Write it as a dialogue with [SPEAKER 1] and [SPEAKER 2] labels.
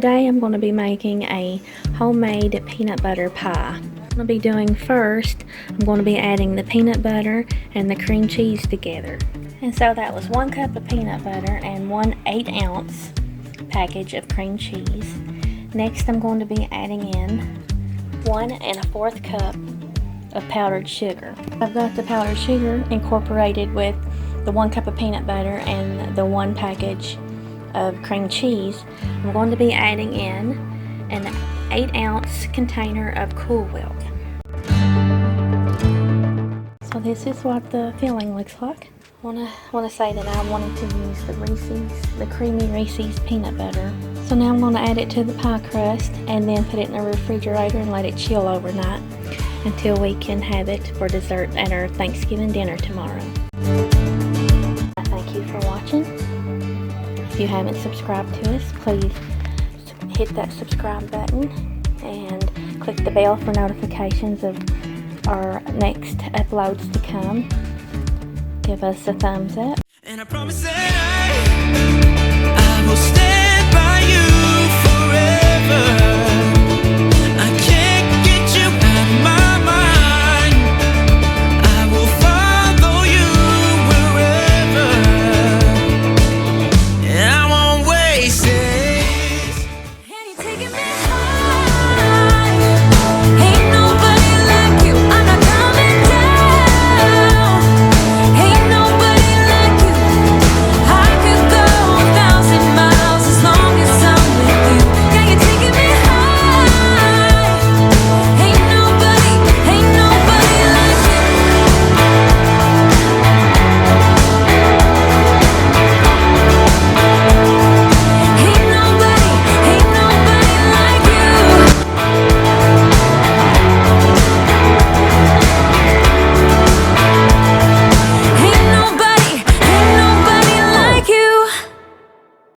[SPEAKER 1] Today I'm going to be making a homemade peanut butter pie. What I'm going to be doing first, I'm going to be adding the peanut butter and the cream cheese together. And so that was 1 cup of peanut butter and 1 8-ounce package of cream cheese. Next I'm going to be adding in 1 1/4 cup of powdered sugar. I've got the powdered sugar incorporated with the 1 cup of peanut butter and the 1 package of cream cheese. I'm going to be adding in an 8-ounce container of Cool Milk. So this is what the filling looks like. I want to say that I wanted to use the creamy Reese's peanut butter. So now I'm going to add it to the pie crust and then put it in the refrigerator and let it chill overnight until we can have it for dessert at our Thanksgiving dinner tomorrow. Thank you for watching. If you haven't subscribed to us, please hit that subscribe button and click the bell for notifications of our next uploads to come. Give us a thumbs up.
[SPEAKER 2] And I promise that I will stand by you forever.